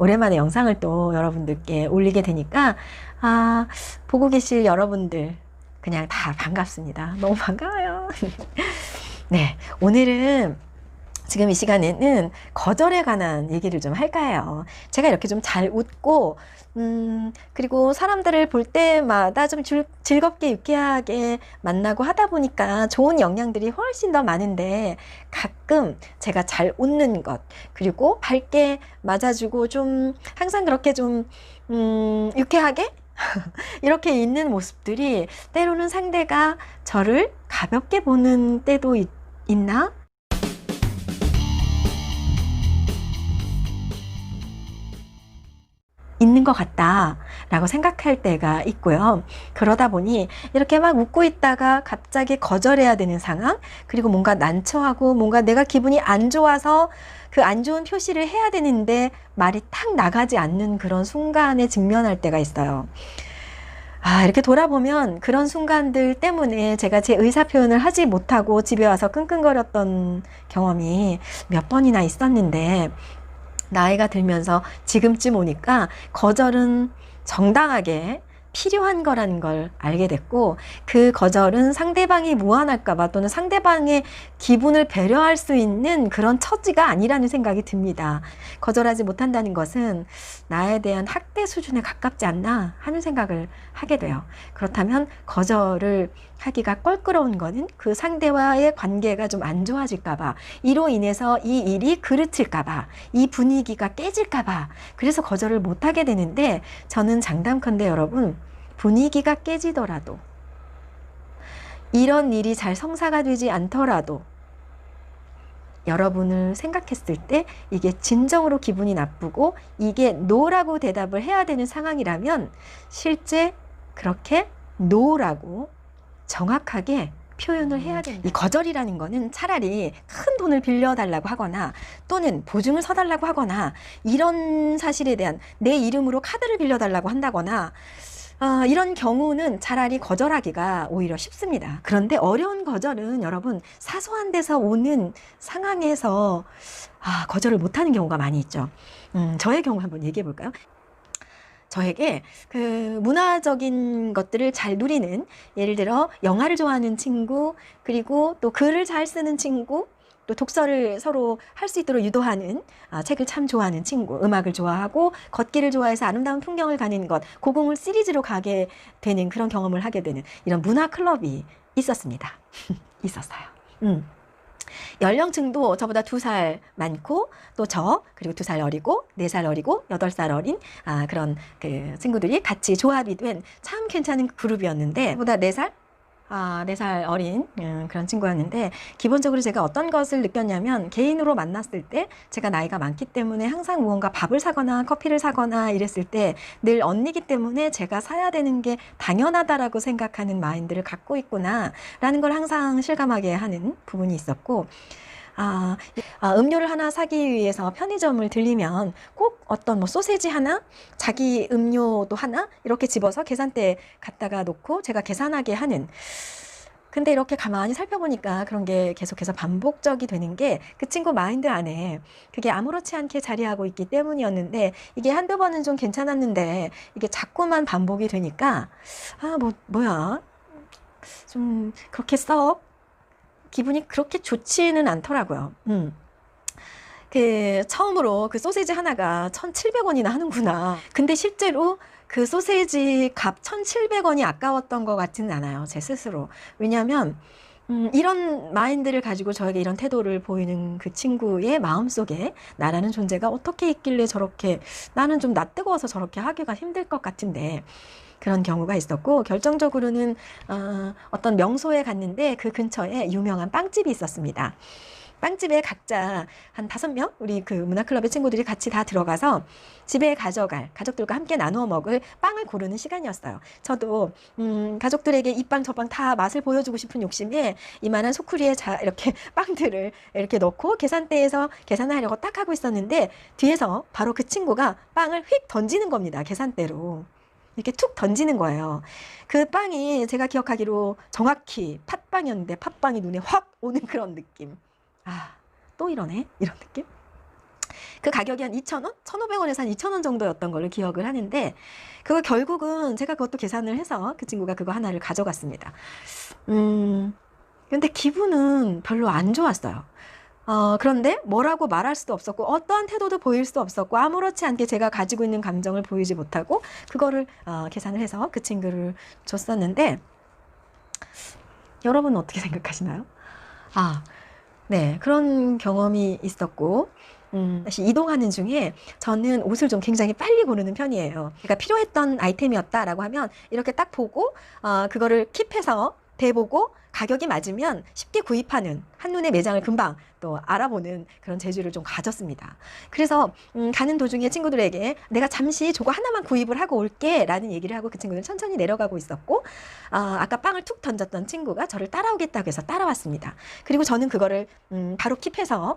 오랜만에 영상을 또 여러분들께 올리게 되니까 보고 계실 여러분들 그냥 다 반갑습니다. 너무 반가워요. 네, 오늘은 지금 이 시간에는 거절에 관한 얘기를 좀 할까 해요. 제가 이렇게 좀 잘 웃고 그리고 사람들을 볼 때마다 좀 즐겁게 유쾌하게 만나고 하다 보니까 좋은 영향들이 훨씬 더 많은데, 가끔 제가 잘 웃는 것, 그리고 밝게 맞아주고 좀 항상 그렇게 좀 유쾌하게 이렇게 있는 모습들이 때로는 상대가 저를 가볍게 보는 때도 있나? 있는 것 같다 라고 생각할 때가 있고요. 그러다 보니 이렇게 막 웃고 있다가 갑자기 거절해야 되는 상황, 그리고 뭔가 난처하고 뭔가 내가 기분이 안 좋아서 그 안 좋은 표시를 해야 되는데 말이 탁 나가지 않는 그런 순간에 직면할 때가 있어요. 이렇게 돌아보면 그런 순간들 때문에 제가 제 의사 표현을 하지 못하고 집에 와서 끙끙거렸던 경험이 몇 번이나 있었는데, 나이가 들면서 지금쯤 오니까 거절은 정당하게 필요한 거라는 걸 알게 됐고, 그 거절은 상대방이 무안할까봐 또는 상대방의 기분을 배려할 수 있는 그런 처지가 아니라는 생각이 듭니다. 거절하지 못한다는 것은 나에 대한 학대 수준에 가깝지 않나 하는 생각을 하게 돼요. 그렇다면 거절을 하기가 껄끄러운 거는 그 상대와의 관계가 좀 안 좋아질까봐, 이로 인해서 이 일이 그르칠까봐, 이 분위기가 깨질까봐, 그래서 거절을 못하게 되는데, 저는 장담컨대 여러분, 분위기가 깨지더라도, 이런 일이 잘 성사가 되지 않더라도, 여러분을 생각했을 때 이게 진정으로 기분이 나쁘고 이게 노라고 대답을 해야 되는 상황이라면 실제 그렇게 노라고 정확하게 표현을 해야 된다. 이 거절이라는 거는 차라리 큰 돈을 빌려달라고 하거나 또는 보증을 서달라고 하거나, 이런 사실에 대한 내 이름으로 카드를 빌려달라고 한다거나 이런 경우는 차라리 거절하기가 오히려 쉽습니다. 그런데 어려운 거절은 여러분, 사소한 데서 오는 상황에서 거절을 못하는 경우가 많이 있죠. 저의 경우 한번 얘기해 볼까요? 저에게 그 문화적인 것들을 잘 누리는, 예를 들어 영화를 좋아하는 친구, 그리고 또 글을 잘 쓰는 친구, 또 독서를 서로 할 수 있도록 유도하는, 책을 참 좋아하는 친구, 음악을 좋아하고 걷기를 좋아해서 아름다운 풍경을 가는 것, 고궁을 시리즈로 가게 되는 그런 경험을 하게 되는 이런 문화 클럽이 있었습니다. 있었어요. 연령층도 저보다 2살 많고, 또 그리고 2살 어리고, 4살 어리고, 8살 어린 그런 그 친구들이 같이 조합이 된 참 괜찮은 그룹이었는데, 보다 4살? 4살 어린 그런 친구였는데, 기본적으로 제가 어떤 것을 느꼈냐면, 개인으로 만났을 때 제가 나이가 많기 때문에 항상 무언가 밥을 사거나 커피를 사거나 이랬을 때 늘 언니기 때문에 제가 사야 되는 게 당연하다라고 생각하는 마인드를 갖고 있구나 라는 걸 항상 실감하게 하는 부분이 있었고, 음료를 하나 사기 위해서 편의점을 들리면 꼭 어떤 뭐 소세지 하나, 자기 음료도 하나 이렇게 집어서 계산대에 갖다가 놓고 제가 계산하게 하는. 근데 이렇게 가만히 살펴보니까 그런 게 계속해서 반복적이 되는 게 그 친구 마인드 안에 그게 아무렇지 않게 자리하고 있기 때문이었는데, 이게 한두 번은 좀 괜찮았는데 이게 자꾸만 반복이 되니까 뭐야 좀 그렇게 썩 기분이 그렇게 좋지는 않더라고요. 처음으로 그 소세지 하나가 1,700원이나 하는구나. 근데 실제로 그 소세지 값 1,700원이 아까웠던 것 같지는 않아요, 제 스스로. 왜냐하면 이런 마인드를 가지고 저에게 이런 태도를 보이는 그 친구의 마음속에 나라는 존재가 어떻게 있길래 저렇게, 나는 좀 낯뜨거워서 저렇게 하기가 힘들 것 같은데, 그런 경우가 있었고, 결정적으로는 어떤 명소에 갔는데 그 근처에 유명한 빵집이 있었습니다. 빵집에 각자 한 5명, 우리 그 문화클럽의 친구들이 같이 다 들어가서 집에 가져갈, 가족들과 함께 나누어 먹을 빵을 고르는 시간이었어요. 저도 가족들에게 이 빵 저 빵 다 맛을 보여주고 싶은 욕심에 이만한 소쿠리에 이렇게 빵들을 이렇게 넣고 계산대에서 계산을 하려고 딱 하고 있었는데, 뒤에서 바로 그 친구가 빵을 휙 던지는 겁니다. 계산대로. 이렇게 툭 던지는 거예요. 그 빵이 제가 기억하기로 정확히 팥빵이었는데, 팥빵이 눈에 확 오는 그런 느낌. 또 이러네? 이런 느낌? 그 가격이 한 2,000원? 1,500원에서 한 2,000원 정도였던 걸로 기억을 하는데, 그거 결국은 제가 그것도 계산을 해서 그 친구가 그거 하나를 가져갔습니다. 근데 기분은 별로 안 좋았어요. 그런데 뭐라고 말할 수도 없었고, 어떠한 태도도 보일 수도 없었고, 아무렇지 않게 제가 가지고 있는 감정을 보이지 못하고, 그거를, 계산을 해서 그 친구를 줬었는데, 여러분은 어떻게 생각하시나요? 네, 그런 경험이 있었고, 다시 이동하는 중에 저는 옷을 좀 굉장히 빨리 고르는 편이에요. 그러니까 필요했던 아이템이었다라고 하면 이렇게 딱 보고, 그거를 킵해서 대보고 가격이 맞으면 쉽게 구입하는, 한눈에 매장을 금방 또 알아보는 그런 재주를 좀 가졌습니다. 그래서 가는 도중에 친구들에게 내가 잠시 저거 하나만 구입을 하고 올게 라는 얘기를 하고 그 친구는 천천히 내려가고 있었고, 아까 빵을 툭 던졌던 친구가 저를 따라오겠다고 해서 따라왔습니다. 그리고 저는 그거를 바로 킵해서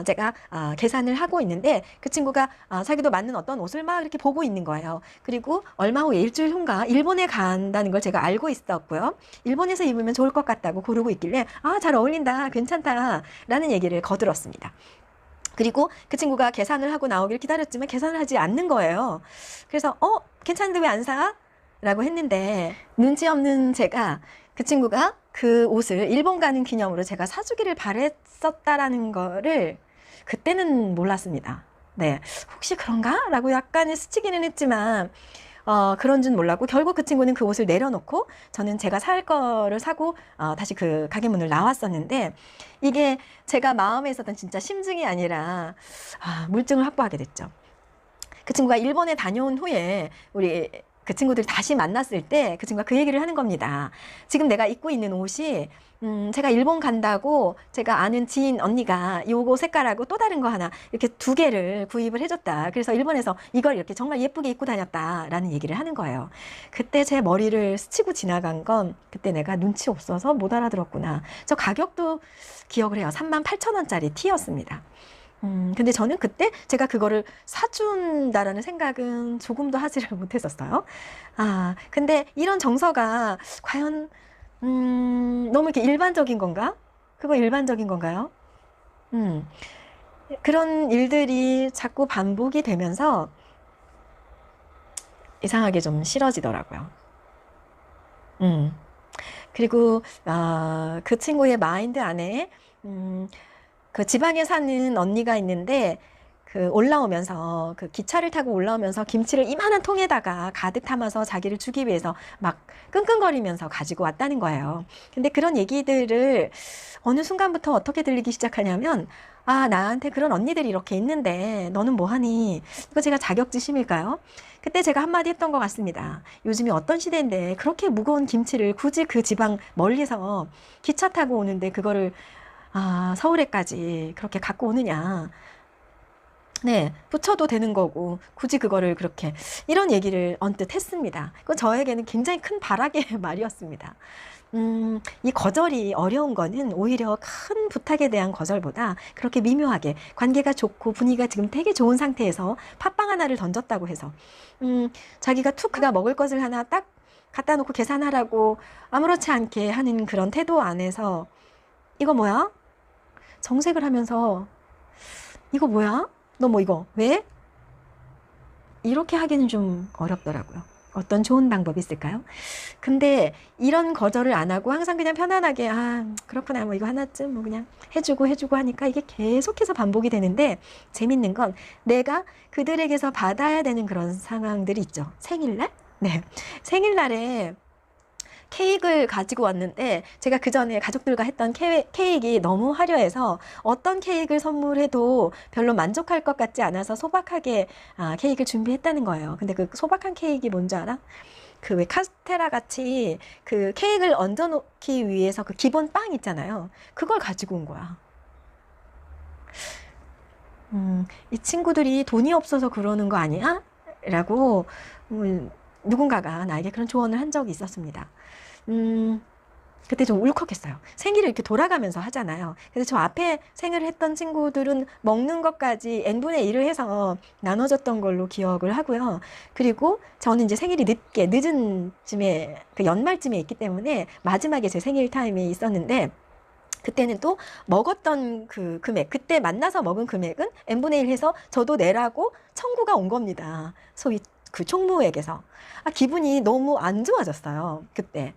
제가 계산을 하고 있는데, 그 친구가 자기도 맞는 어떤 옷을 막 이렇게 보고 있는 거예요. 그리고 얼마 후에 일주일 후인가 일본에 간다는 걸 제가 알고 있었고요. 일본에서 입으면 좋을 것 같다고 고르고 있길래 잘 어울린다, 괜찮다 라는 얘기를 거들었습니다. 그리고 그 친구가 계산을 하고 나오길 기다렸지만 계산을 하지 않는 거예요. 그래서 괜찮은데 왜 안 사? 라고 했는데, 눈치 없는 제가 그 친구가 그 옷을 일본 가는 기념으로 제가 사주기를 바랬었다라는 거를 그때는 몰랐습니다. 네, 혹시 그런가? 라고 약간의 스치기는 했지만 그런 줄 몰랐고, 결국 그 친구는 그 옷을 내려놓고 저는 제가 살 거를 사고 다시 그 가게 문을 나왔었는데, 이게 제가 마음에 있었던 진짜 심증이 아니라 물증을 확보하게 됐죠. 그 친구가 일본에 다녀온 후에 우리 그 친구들이 다시 만났을 때 그 친구가 그 얘기를 하는 겁니다. 지금 내가 입고 있는 옷이 제가 일본 간다고 제가 아는 지인 언니가 요거 색깔하고 또 다른 거 하나 이렇게 2개를 구입을 해줬다. 그래서 일본에서 이걸 이렇게 정말 예쁘게 입고 다녔다라는 얘기를 하는 거예요. 그때 제 머리를 스치고 지나간 건, 그때 내가 눈치 없어서 못 알아들었구나. 저 가격도 기억을 해요. 38,000원짜리 티였습니다. 근데 저는 그때 제가 그거를 사준다라는 생각은 조금도 하지를 못했었어요. 근데 이런 정서가 과연, 너무 이렇게 일반적인 건가? 그거 일반적인 건가요? 그런 일들이 자꾸 반복이 되면서 이상하게 좀 싫어지더라고요. 그리고, 그 친구의 마인드 안에, 그 지방에 사는 언니가 있는데, 그 올라오면서, 그 기차를 타고 올라오면서 김치를 이만한 통에다가 가득 담아서 자기를 주기 위해서 막 끙끙거리면서 가지고 왔다는 거예요. 근데 그런 얘기들을 어느 순간부터 어떻게 들리기 시작하냐면, 나한테 그런 언니들이 이렇게 있는데 너는 뭐 하니? 이거 제가 자격지심일까요? 그때 제가 한마디 했던 것 같습니다. 요즘이 어떤 시대인데 그렇게 무거운 김치를 굳이 그 지방 멀리서 기차 타고 오는데 그거를 서울에까지 그렇게 갖고 오느냐. 네, 붙여도 되는 거고, 굳이 그거를 그렇게, 이런 얘기를 언뜻 했습니다. 그건 저에게는 굉장히 큰 발악의 말이었습니다. 이 거절이 어려운 거는 오히려 큰 부탁에 대한 거절보다 그렇게 미묘하게 관계가 좋고 분위기가 지금 되게 좋은 상태에서 팥빵 하나를 던졌다고 해서, 자기가 툭 그가 먹을 것을 하나 딱 갖다 놓고 계산하라고 아무렇지 않게 하는 그런 태도 안에서, 이거 뭐야? 정색을 하면서, 이거 뭐야? 너 뭐 이거 왜? 이렇게 하기는 좀 어렵더라고요. 어떤 좋은 방법이 있을까요? 근데 이런 거절을 안 하고 항상 그냥 편안하게 그렇구나 뭐 이거 하나쯤 뭐 그냥 해주고 하니까 이게 계속해서 반복이 되는데, 재밌는 건 내가 그들에게서 받아야 되는 그런 상황들이 있죠. 생일날? 네, 생일날에 케이크를 가지고 왔는데, 제가 그 전에 가족들과 했던 케이크가 너무 화려해서 어떤 케이크를 선물해도 별로 만족할 것 같지 않아서 소박하게 케이크를 준비했다는 거예요. 근데 그 소박한 케이크가 뭔지 알아? 그 왜 카스테라 같이 그 케이크를 얹어 놓기 위해서 그 기본 빵 있잖아요. 그걸 가지고 온 거야. 이 친구들이 돈이 없어서 그러는 거 아니야? 라고 누군가가 나에게 그런 조언을 한 적이 있었습니다. 그때 좀 울컥했어요. 생일을 이렇게 돌아가면서 하잖아요. 그래서 저 앞에 생일을 했던 친구들은 먹는 것까지 n분의 1을 해서 나눠줬던 걸로 기억을 하고요. 그리고 저는 이제 생일이 늦은 쯤에, 그 연말쯤에 있기 때문에 마지막에 제 생일 타임이 있었는데, 그때는 또 먹었던 그 금액, 그때 만나서 먹은 금액은 n분의 1 해서 저도 내라고 청구가 온 겁니다. 소위 그 총무에게서. 기분이 너무 안 좋아졌어요. 그때.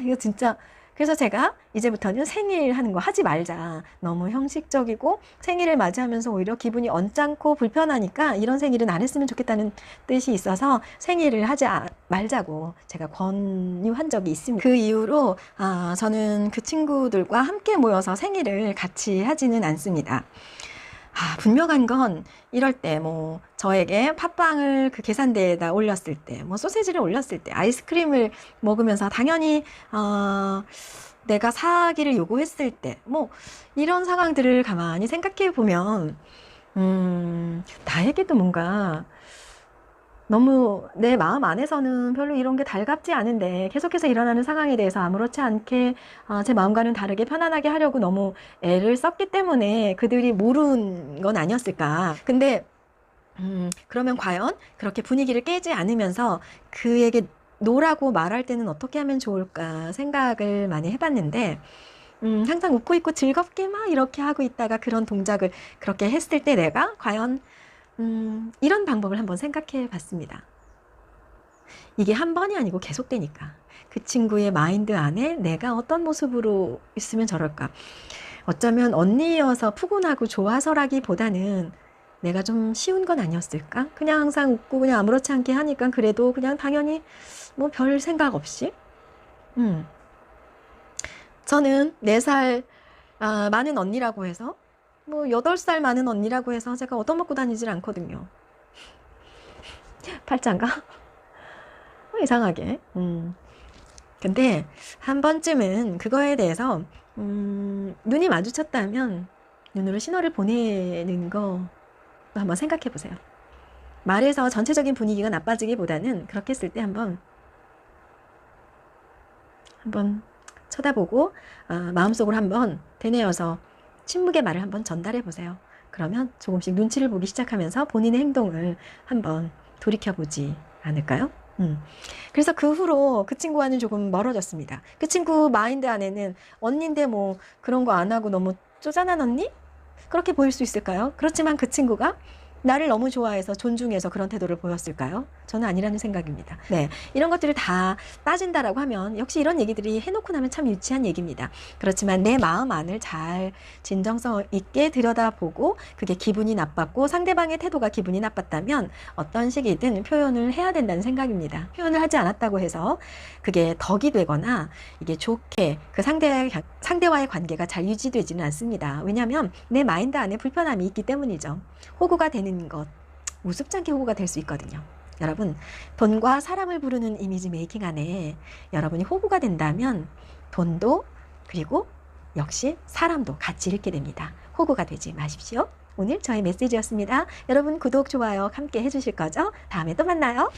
이거 진짜. 그래서 제가 이제부터는 생일 하는 거 하지 말자. 너무 형식적이고 생일을 맞이하면서 오히려 기분이 언짢고 불편하니까 이런 생일은 안 했으면 좋겠다는 뜻이 있어서 생일을 하지 말자고 제가 권유한 적이 있습니다. 그 이후로 저는 그 친구들과 함께 모여서 생일을 같이 하지는 않습니다. 분명한 건 이럴 때 뭐 저에게 팥빵을 그 계산대에다 올렸을 때, 뭐 소세지를 올렸을 때, 아이스크림을 먹으면서 당연히 내가 사기를 요구했을 때, 뭐 이런 상황들을 가만히 생각해 보면 나에게도 뭔가 너무 내 마음 안에서는 별로 이런 게 달갑지 않은데 계속해서 일어나는 상황에 대해서 아무렇지 않게 제 마음과는 다르게 편안하게 하려고 너무 애를 썼기 때문에 그들이 모르는 건 아니었을까. 근데 그러면 과연 그렇게 분위기를 깨지 않으면서 그에게 노라고 말할 때는 어떻게 하면 좋을까 생각을 많이 해봤는데 항상 웃고 있고 즐겁게 막 이렇게 하고 있다가 그런 동작을 그렇게 했을 때 내가 과연 이런 방법을 한번 생각해 봤습니다. 이게 한 번이 아니고 계속되니까. 그 친구의 마인드 안에 내가 어떤 모습으로 있으면 저럴까. 어쩌면 언니여서 푸근하고 좋아서라기보다는 내가 좀 쉬운 건 아니었을까? 그냥 항상 웃고 그냥 아무렇지 않게 하니까 그래도 그냥 당연히 뭐 별 생각 없이. 저는 4살 많은 언니라고 해서 뭐 8살 많은 언니라고 해서 제가 얻어먹고 다니질 않거든요. 팔짱가? 이상하게. 근데 한 번쯤은 그거에 대해서 눈이 마주쳤다면 눈으로 신호를 보내는 거 한번 생각해 보세요. 말해서 전체적인 분위기가 나빠지기보다는 그렇게 했을 때 한번 쳐다보고 마음속으로 한번 되뇌어서 침묵의 말을 한번 전달해 보세요. 그러면 조금씩 눈치를 보기 시작하면서 본인의 행동을 한번 돌이켜보지 않을까요? 그래서 그 후로 그 친구와는 조금 멀어졌습니다. 그 친구 마인드 안에는 언니인데 뭐 그런 거 안 하고 너무 쪼잔한 언니? 그렇게 보일 수 있을까요? 그렇지만 그 친구가 나를 너무 좋아해서 존중해서 그런 태도를 보였을까요? 저는 아니라는 생각입니다. 네, 이런 것들을 다 따진다라고 하면 역시 이런 얘기들이 해놓고 나면 참 유치한 얘기입니다. 그렇지만 내 마음 안을 잘 진정성 있게 들여다보고 그게 기분이 나빴고 상대방의 태도가 기분이 나빴다면 어떤 식이든 표현을 해야 된다는 생각입니다. 표현을 하지 않았다고 해서 그게 덕이 되거나 이게 좋게 그 상대와의 관계가 잘 유지되지는 않습니다. 왜냐하면 내 마인드 안에 불편함이 있기 때문이죠. 호구가 되는 것, 우습지 않게 호구가 될 수 있거든요. 여러분, 돈과 사람을 부르는 이미지 메이킹 안에 여러분이 호구가 된다면 돈도 그리고 역시 사람도 같이 잃게 됩니다. 호구가 되지 마십시오. 오늘 저의 메시지였습니다. 여러분 구독, 좋아요 함께 해주실 거죠? 다음에 또 만나요.